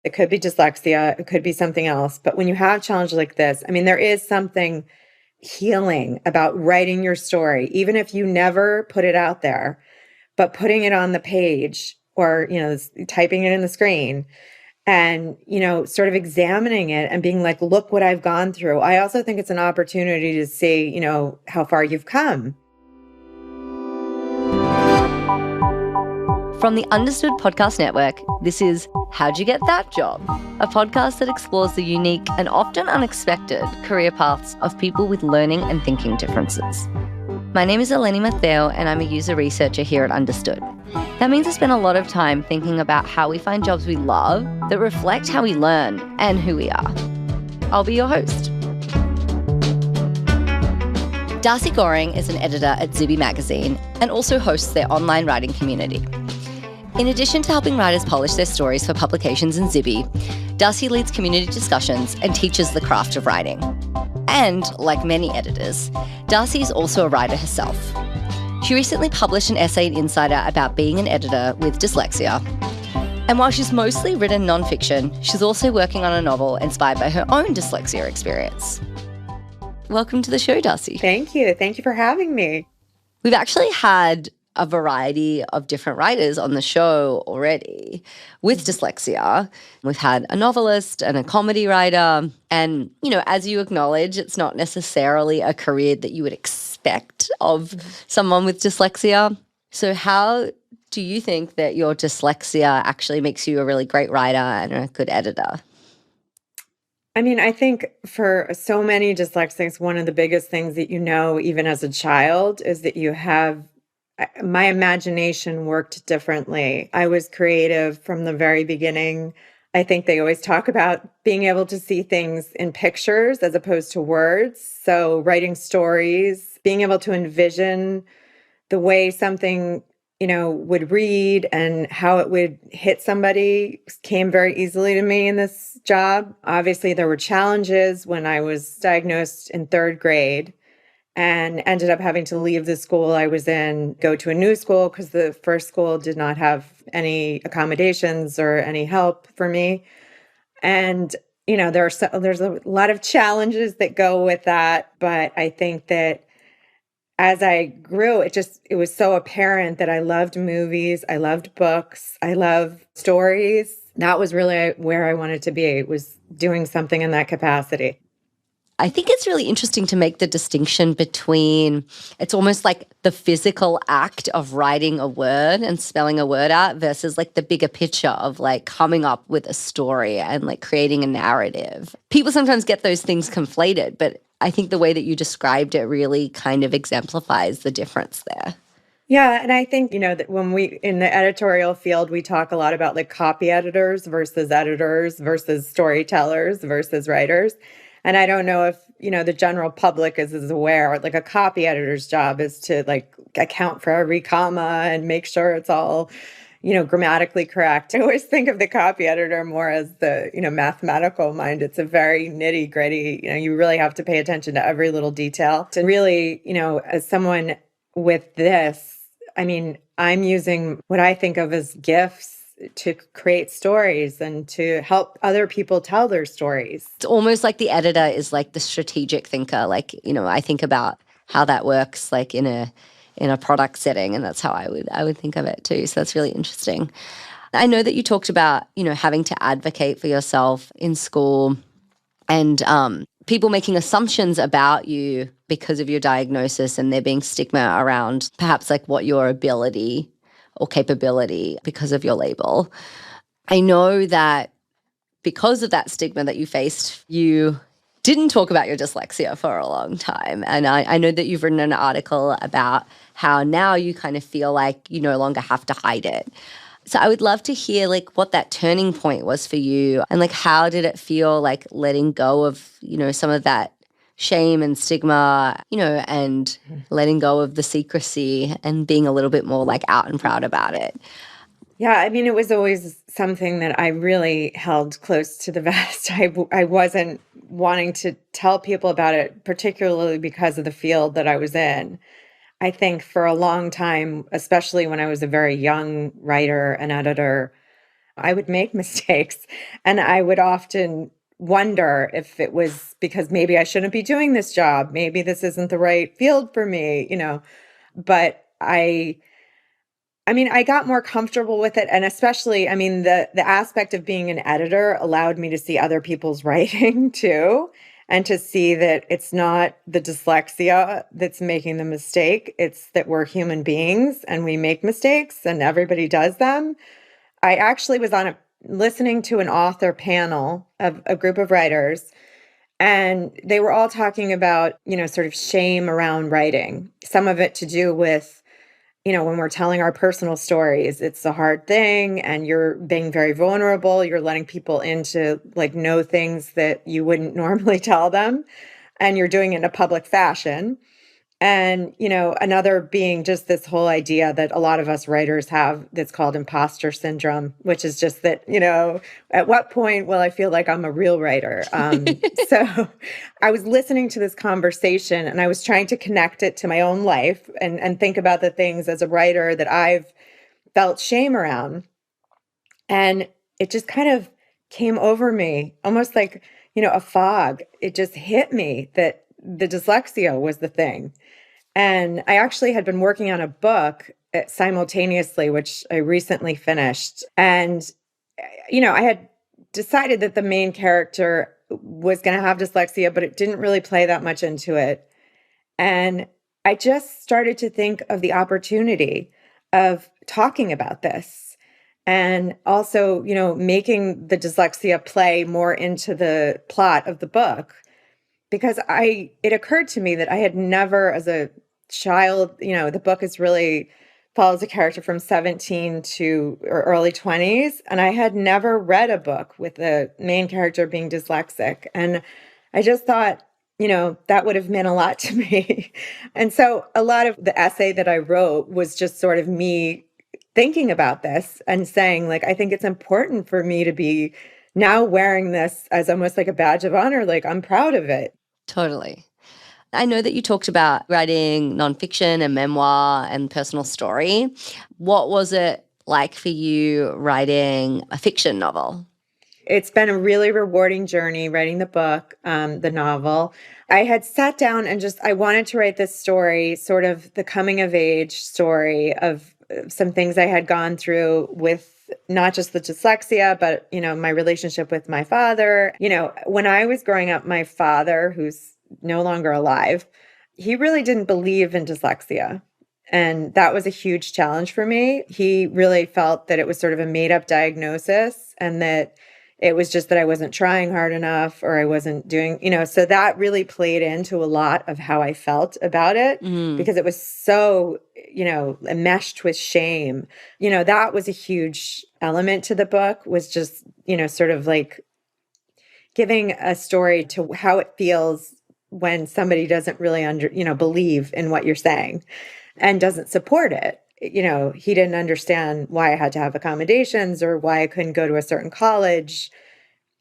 It could be dyslexia, it could be something else. But when you have challenges like this, I mean, there is something healing about writing your story, even if you never put it out there, but putting it on the page or, typing it in the screen and, sort of examining it and being like, look what I've gone through. I also think it's an opportunity to see, how far you've come. From the Understood Podcast Network, this is How'd You Get That Job? A podcast that explores the unique and often unexpected career paths of people with learning and thinking differences. My name is Eleni Matteo, and I'm a user researcher here at Understood. That means I spend a lot of time thinking about how we find jobs we love that reflect how we learn and who we are. I'll be your host. Darcey Gohring is an editor at Zibby Magazine and also hosts their online writing community. In addition to helping writers polish their stories for publications in Zibby, Darcey leads community discussions and teaches the craft of writing. And, like many editors, Darcey is also a writer herself. She recently published an essay in Insider about being an editor with dyslexia. And while she's mostly written nonfiction, she's also working on a novel inspired by her own dyslexia experience. Welcome to the show, Darcey. Thank you. Thank you for having me. We've actually had a variety of different writers on the show already with dyslexia. We've had a novelist and a comedy writer. And, as you acknowledge, it's not necessarily a career that you would expect of someone with dyslexia. So how do you think that your dyslexia actually makes you a really great writer and a good editor? I mean, I think for so many dyslexics, one of the biggest things that even as a child, is that my imagination worked differently. I was creative from the very beginning. I think they always talk about being able to see things in pictures as opposed to words. So writing stories, being able to envision the way something, would read and how it would hit somebody came very easily to me in this job. Obviously, there were challenges when I was diagnosed in third grade and ended up having to leave the school I was in, go to a new school because the first school did not have any accommodations or any help for me. And, there's a lot of challenges that go with that. But I think that as I grew, it was so apparent that I loved movies, I loved books, I love stories. That was really where I wanted to be. It was doing something in that capacity. I think it's really interesting to make the distinction between it's almost like the physical act of writing a word and spelling a word out versus like the bigger picture of like coming up with a story and like creating a narrative. People sometimes get those things conflated, but I think the way that you described it really kind of exemplifies the difference there. Yeah, and I think, that when in the editorial field, we talk a lot about like copy editors versus storytellers versus writers. And I don't know if, the general public is as aware, like a copy editor's job is to like account for every comma and make sure it's all, grammatically correct. I always think of the copy editor more as the, mathematical mind. It's a very nitty gritty, you really have to pay attention to every little detail to really, as someone with this, I mean, I'm using what I think of as gifts to create stories and to help other people tell their stories. It's almost like the editor is like the strategic thinker. Like, I think about how that works like in a product setting, and that's how I would think of it too. So that's really interesting. I know that you talked about, having to advocate for yourself in school and people making assumptions about you because of your diagnosis and there being stigma around perhaps like what your ability or capability because of your label. I know that because of that stigma that you faced, you didn't talk about your dyslexia for a long time. And I know that you've written an article about how now you kind of feel like you no longer have to hide it. So I would love to hear like what that turning point was for you and like how did it feel like letting go of, some of that shame and stigma, and letting go of the secrecy and being a little bit more like out and proud about it. Yeah, I mean, it was always something that I really held close to the vest. I wasn't wanting to tell people about it, particularly because of the field that I was in. I think for a long time, especially when I was a very young writer and editor, I would make mistakes, and I would often wonder if it was because maybe I shouldn't be doing this job. Maybe this isn't the right field for me, but I mean, I got more comfortable with it, and especially, I mean, the aspect of being an editor allowed me to see other people's writing too, and to see that it's not the dyslexia that's making the mistake, it's that we're human beings and we make mistakes and everybody does them. I actually was listening to an author panel of a group of writers, and they were all talking about, sort of shame around writing. Some of it to do with, when we're telling our personal stories, it's a hard thing and you're being very vulnerable. You're letting people into like know things that you wouldn't normally tell them. And you're doing it in a public fashion. And, another being just this whole idea that a lot of us writers have that's called imposter syndrome, which is just that, at what point will I feel like I'm a real writer? So I was listening to this conversation and I was trying to connect it to my own life and think about the things as a writer that I've felt shame around. And it just kind of came over me almost like, a fog. It just hit me that the dyslexia was the thing. And I actually had been working on a book simultaneously, which I recently finished. And, I had decided that the main character was going to have dyslexia, but it didn't really play that much into it. And I just started to think of the opportunity of talking about this and also, making the dyslexia play more into the plot of the book because it occurred to me that I had never as a child, the book is really follows a character from 17 to or early 20s, and I had never read a book with the main character being dyslexic. And I just thought, that would have meant a lot to me. And so a lot of the essay that I wrote was just sort of me thinking about this and saying, like, I think it's important for me to be now wearing this as almost like a badge of honor. Like, I'm proud of it. Totally. I know that you talked about writing nonfiction and memoir and personal story. What was it like for you writing a fiction novel? It's been a really rewarding journey writing the book, the novel. I had sat down and I wanted to write this story, sort of the coming of age story of some things I had gone through with not just the dyslexia, but, my relationship with my father. When I was growing up, my father, who's no longer alive, he really didn't believe in dyslexia. And that was a huge challenge for me. He really felt that it was sort of a made up diagnosis and that it was just that I wasn't trying hard enough or I wasn't doing, so that really played into a lot of how I felt about it because it was so, enmeshed with shame. That was a huge element to the book was just, sort of like giving a story to how it feels when somebody doesn't really believe in what you're saying and doesn't support it. He didn't understand why I had to have accommodations or why I couldn't go to a certain college.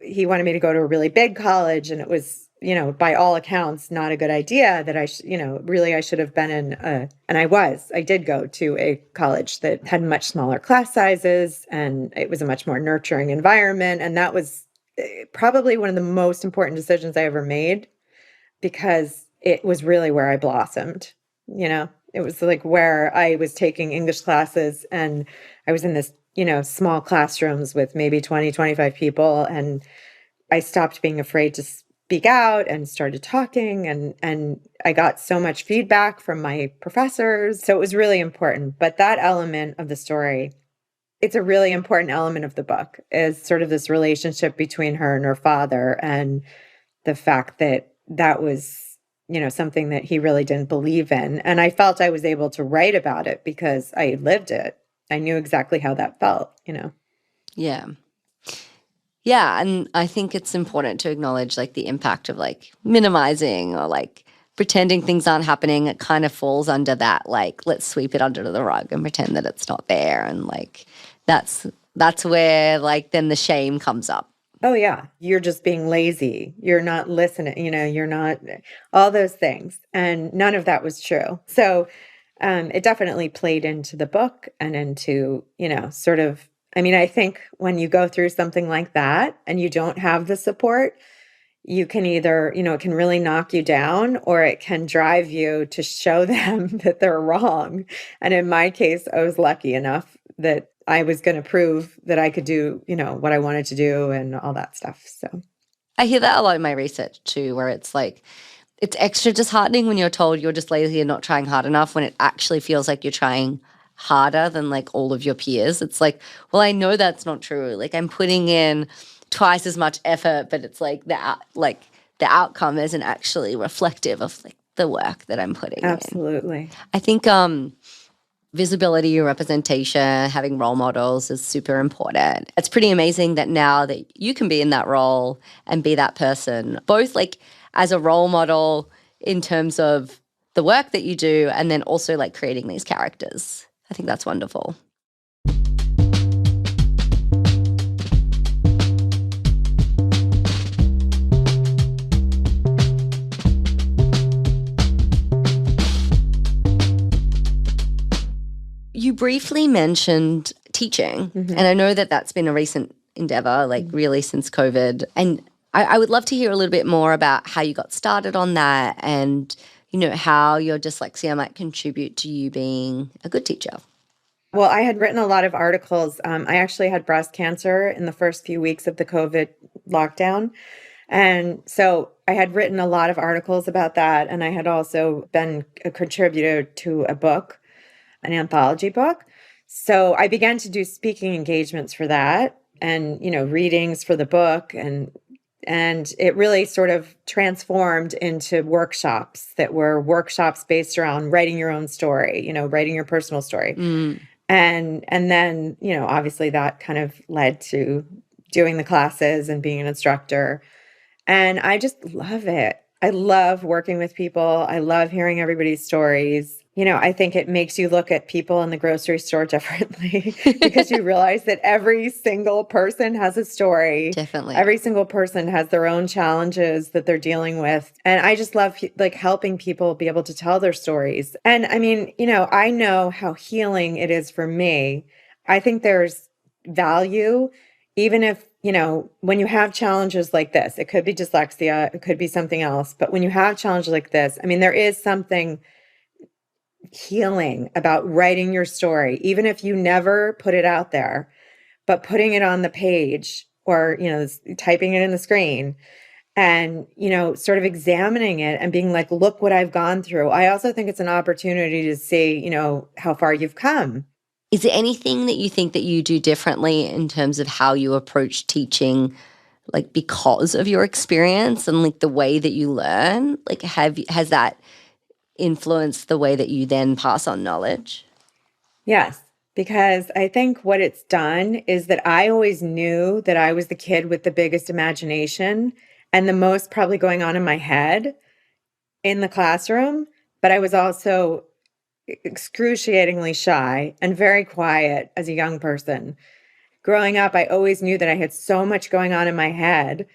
He wanted me to go to a really big college, and it was, by all accounts, not a good idea that really I should have been and I did go to a college that had much smaller class sizes, and it was a much more nurturing environment. And that was probably one of the most important decisions I ever made because it was really where I blossomed, It was like where I was taking English classes and I was in this, small classrooms with maybe 20, 25 people. And I stopped being afraid to speak out and started talking. And I got so much feedback from my professors. So it was really important. But that element of the story, it's a really important element of the book is sort of this relationship between her and her father and the fact that that was something that he really didn't believe in. And I felt I was able to write about it because I lived it. I knew exactly how that felt. Yeah. Yeah. And I think it's important to acknowledge like the impact of like minimizing or like pretending things aren't happening. It kind of falls under that, like, let's sweep it under the rug and pretend that it's not there. And like, that's where like then the shame comes up. Oh, yeah. You're just being lazy. You're not listening, you're not all those things. And none of that was true. So it definitely played into the book and into, sort of I mean, I think when you go through something like that and you don't have the support, you can either, it can really knock you down or it can drive you to show them that they're wrong. And in my case, I was lucky enough that I was going to prove that I could do, what I wanted to do and all that stuff. So, I hear that a lot in my research too, where it's like, it's extra disheartening when you're told you're just lazy and not trying hard enough when it actually feels like you're trying harder than like all of your peers. It's like, well, I know that's not true. Like I'm putting in twice as much effort, but it's like the outcome isn't actually reflective of like the work that I'm putting in. absolutely. I think visibility, representation, having role models is super important. It's pretty amazing that now that you can be in that role and be that person, both like as a role model in terms of the work that you do and then also like creating these characters. I think that's wonderful. You briefly mentioned teaching, and I know that that's been a recent endeavor, like really since COVID. And I would love to hear a little bit more about how you got started on that and, how your dyslexia might contribute to you being a good teacher. Well, I had written a lot of articles. I actually had breast cancer in the first few weeks of the COVID lockdown. And so I had written a lot of articles about that. And I had also been a contributor to a book, an anthology book. So I began to do speaking engagements for that and, readings for the book and it really sort of transformed into workshops that were workshops based around writing your own story, writing your personal story. And then, obviously that kind of led to doing the classes and being an instructor. And I just love it. I love working with people. I love hearing everybody's stories. I think it makes you look at people in the grocery store differently because you realize that every single person has a story. Definitely. Every single person has their own challenges that they're dealing with. And I just love like helping people be able to tell their stories. And I mean, I know how healing it is for me. I think there's value, even if, when you have challenges like this, it could be dyslexia, it could be something else. But when you have challenges like this, I mean, there is something healing about writing your story, even if you never put it out there, but putting it on the page or, typing it in the screen and, sort of examining it and being like, look what I've gone through. I also think it's an opportunity to see, how far you've come. Is there anything that you think that you do differently in terms of how you approach teaching, like because of your experience and like the way that you learn? Like has that influenced the way that you then pass on knowledge? Yes, because I think what it's done is that I always knew that I was the kid with the biggest imagination and the most probably going on in my head in the classroom, but I was also excruciatingly shy and very quiet as a young person. Growing up, I always knew that I had so much going on in my head,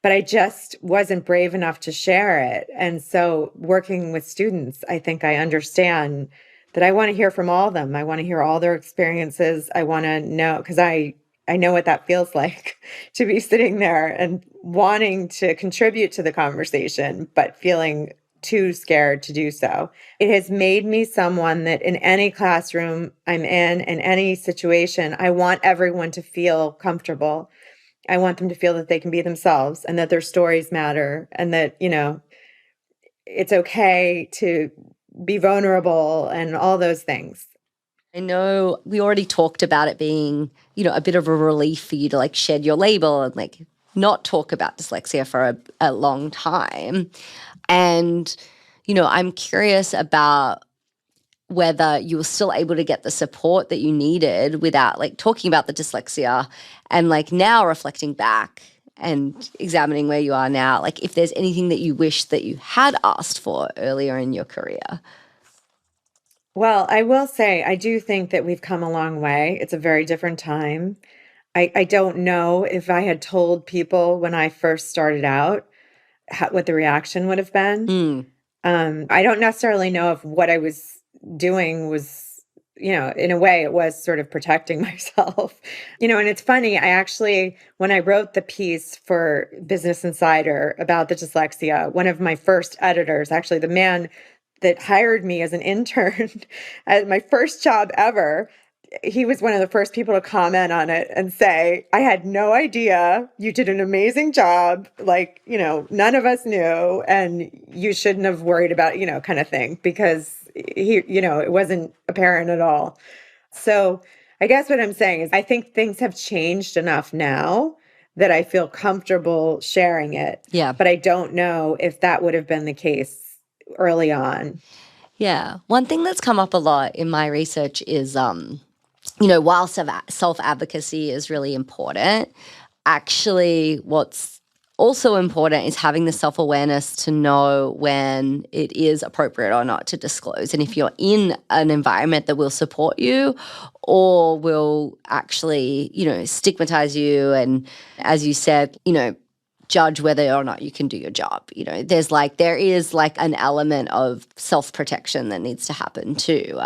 but I just wasn't brave enough to share it. And so working with students, I think I understand that I want to hear from all of them. I want to hear all their experiences. I want to know because I know what that feels like to be sitting there and wanting to contribute to the conversation, but feeling too scared to do so. It has made me someone that in any classroom I'm in any situation, I want everyone to feel comfortable. I want them to feel that they can be themselves and that their stories matter and that, it's okay to be vulnerable and all those things. I know we already talked about it being, a bit of a relief for you to like shed your label and like not talk about dyslexia for a long time. And, I'm curious about whether you were still able to get the support that you needed without like talking about the dyslexia and like now reflecting back and examining where you are now, like if there's anything that you wish that you had asked for earlier in your career. Well, I will say, I do think that we've come a long way. It's a very different time. I don't know if I had told people when I first started out what the reaction would have been. I don't necessarily know if what I was doing was in a way it was sort of protecting myself. And it's funny, when I wrote the piece for Business Insider about the dyslexia, one of my first editors, actually the man that hired me as an intern at my first job ever, he was one of the first people to comment on it and say, I had no idea. You did an amazing job. Like, none of us knew, and you shouldn't have worried about, kind of thing, because it wasn't apparent at all. So I guess what I'm saying is I think things have changed enough now that I feel comfortable sharing it. Yeah. But I don't know if that would have been the case early on. Yeah. One thing that's come up a lot in my research is, while self-advocacy is really important, actually what's also important is having the self-awareness to know when it is appropriate or not to disclose. And if you're in an environment that will support you or will actually, stigmatize you and, as you said, judge whether or not you can do your job. There is an element of self-protection that needs to happen too.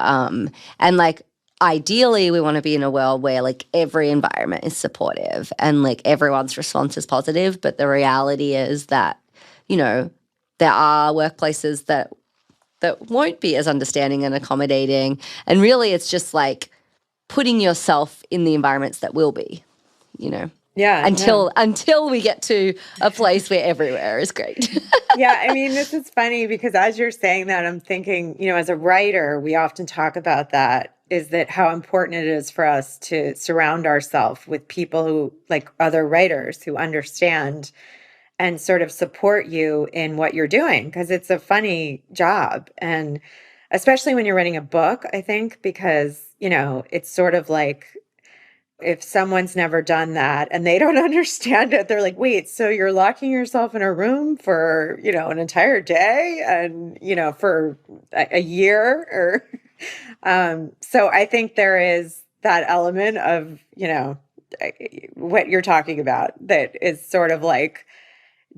Ideally, we want to be in a world where every environment is supportive and everyone's response is positive. But the reality is that, there are workplaces that won't be as understanding and accommodating. And really it's just putting yourself in the environments that will be, Yeah. Until we get to a place where everywhere is great. Yeah. I mean, this is funny because as you're saying that, I'm thinking, as a writer, we often talk about that, is that how important it is for us to surround ourselves with people who, other writers who understand and sort of support you in what you're doing, because it's a funny job. And especially when you're writing a book, I think, because, it's sort of if someone's never done that and they don't understand it, they're like, wait, so you're locking yourself in a room for, an entire day and, for a year or, so I think there is that element of, what you're talking about that is sort of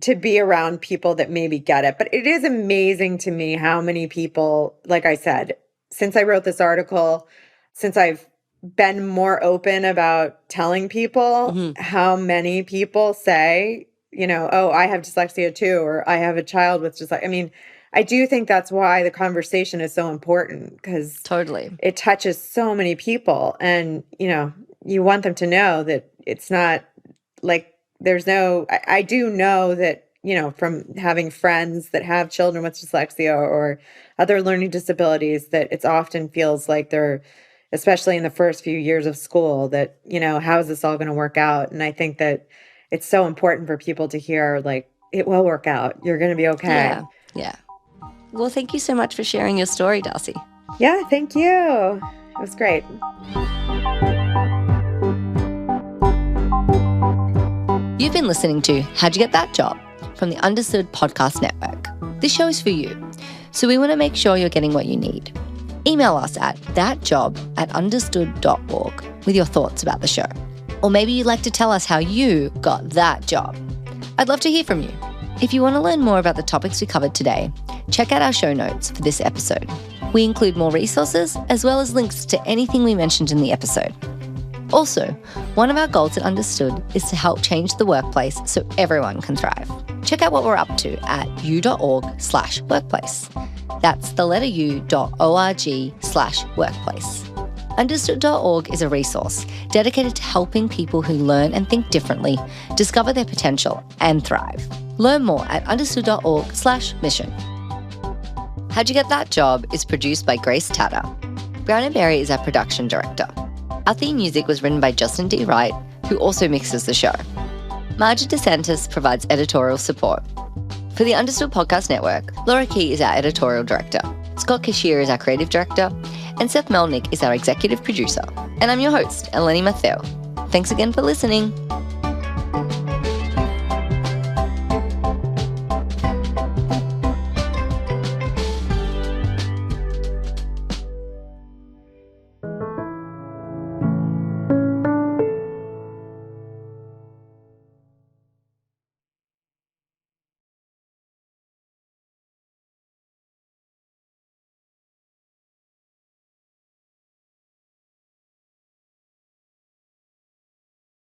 to be around people that maybe get it. But it is amazing to me how many people, like I said, since I wrote this article, since I've been more open about telling people, how many people say, oh, I have dyslexia too, or I have a child with dyslexia. I mean, I do think that's why the conversation is so important, because Totally. it touches so many people. And, you want them to know that it's not I do know that, from having friends that have children with dyslexia or other learning disabilities, that it often feels like they're, especially in the first few years of school, that, how is this all going to work out? And I think that it's so important for people to hear, it will work out. You're going to be okay. Yeah. Well, thank you so much for sharing your story, Darcey. Yeah, thank you. It was great. You've been listening to How'd You Get That Job? From the Understood Podcast Network. This show is for you, so we want to make sure you're getting what you need. Email us at thatjob@understood.org with your thoughts about the show. Or maybe you'd like to tell us how you got that job. I'd love to hear from you. If you want to learn more about the topics we covered today, check out our show notes for this episode. We include more resources as well as links to anything we mentioned in the episode. Also, one of our goals at Understood is to help change the workplace so everyone can thrive. Check out what we're up to at u.org/workplace. That's the letter u.org/workplace. Understood.org is a resource dedicated to helping people who learn and think differently discover their potential and thrive. Learn more at understood.org/mission. How'd You Get That Job is produced by Grace Tatter. Brown and Berry is our production director. Our theme music was written by Justin D. Wright, who also mixes the show. Margie DeSantis provides editorial support. For the Understood Podcast Network, Laura Key is our editorial director, Scott Cashier is our creative director, and Seth Melnick is our executive producer. And I'm your host, Eleni Matheu. Thanks again for listening.